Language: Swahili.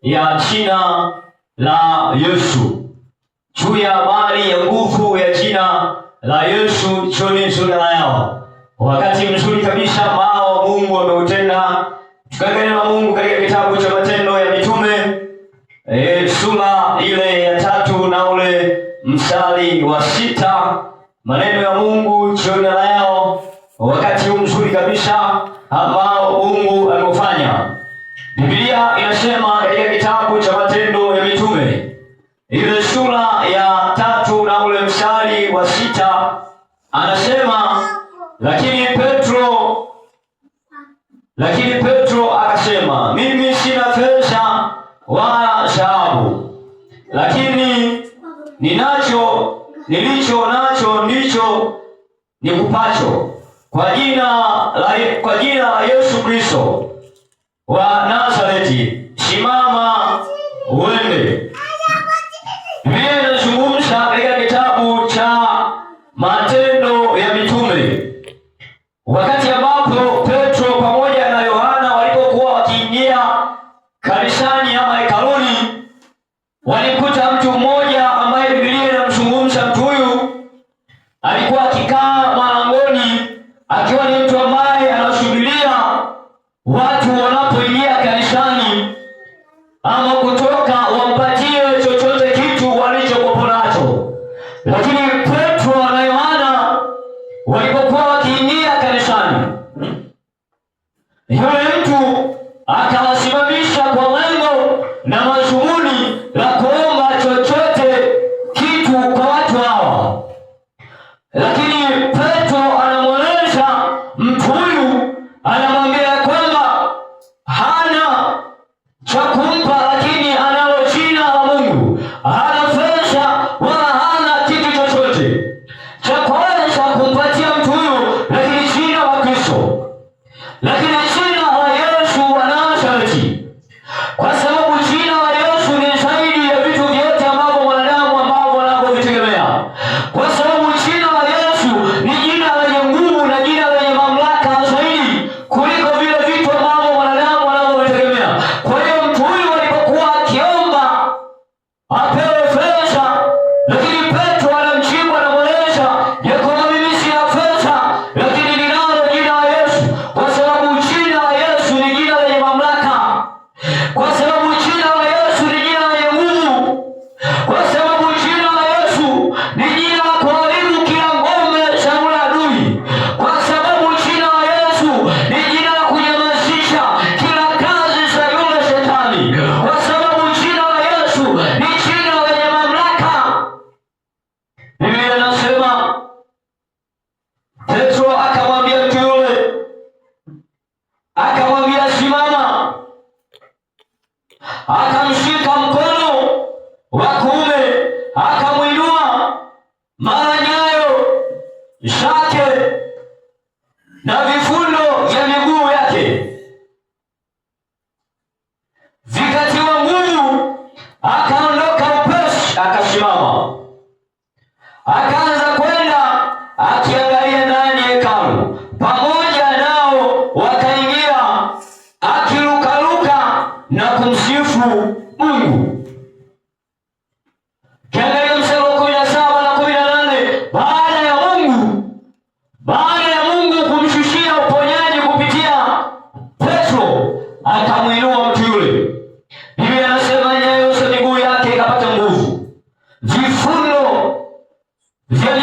ya jina la Yesu, juu ya habari ya nguvu ya jina la Yesu. Jioni nzuri leo, wakati mzuri kabisa ambao Mungu ameutenda. Tukaangalia neno la Mungu katika kitabu cha Matendo ya Mitume sura ile ya 3 na ule mstari wa 6. Maneno ya Mungu jioni leo, wakati mzuri kabisa ambao Mungu ameufanya. Biblia inasema katika kitabu cha Matendo ya Mitume ile sura ya 3 na ule mstari wa 6, anasema lakini Petro akasema, mimi sina fedha wala dhahabu, lakini nilicho nacho ndicho nikupacho. Kwa jina la Yesu Kristo wa Nazareti, simama uende. Biblia inazungumza katika kitabu cha Matendo ya Mitume, wakati ambapo Petro pamoja na Yohana walipokuwa wakiingia kanisani ama hekaluni, walikuta mtu mmoja ambaye Biblia inamzungumza. Mtu huyu alikuwa akikaa malangoni, akiwa ni mtu ambaye anasubiria watu wanapoingia kanisani ama kutoka wampatie chochote kitu walichokuwa nacho. Lakini Petro na Yohana walipokuwa wakiingia kanisani, yule mtu akawasimamisha kwa lengo na mazumuni la kuomba chochote kitu kwa watu hawa. Lakini Petro anamweleza mtu huyu, anamwambia kwamba hana cha kumpa, lakini analo jina la Mungu. Hana fedha wala hana kitu chochote cha kuweza kumpatia mtu huyu, lakini jina la Kristo, lakini jina la Yesu wa Nazareti, kwa sababu jina la Yesu ni zaidi ya vitu vyote ambavyo mwanadamu ambavyo wanavyovitegemea, kwa sababu jina la Yesu ni jina lenye nguvu na jina lenye mamlaka zaidi kuliko vile vitu ambavyo mwanadamu wanavyovitegemea. Kwa hiyo mtu huyu alipokuwa akiomba apewe fedha, lakini Petro anamjibu, anamweleza ya kwamba mimi sina fedha, lakini ninalo jina la Yesu, kwa sababu jina la Yesu ni jina lenye mamlaka, kwa sababu jina la Yesu ni jina lenye nguvu, kwa sababu jina la Yesu ni jina la kuharibu kila ngome za yule adui, kwa sababu jina la Yesu ni jina la kunyamazisha kila kazi za yule shetani, kwa sababu jina la Yesu ni jina lenye mamlaka. Biblia inasema Petro akamwambia mtu yule, akamwambia simama, akamshika mkono wa kuume, akamwinua, mara nyayo zake na vifundo vya miguu yake vikatiwa nguvu, akaondoka upesi, akasimama, akaanza kwenda akiangalia ndani ya hekalu. Pamoja nao wakaingia, akirukaruka na kumsifu Mungu. Kiangalia mstari wa 17 na 18, baada ya Mungu kumshushia uponyaji kupitia Petro, akamwinua mtu yule. Biblia inasema nyayo za miguu yake ikapata nguvu, vifundo vya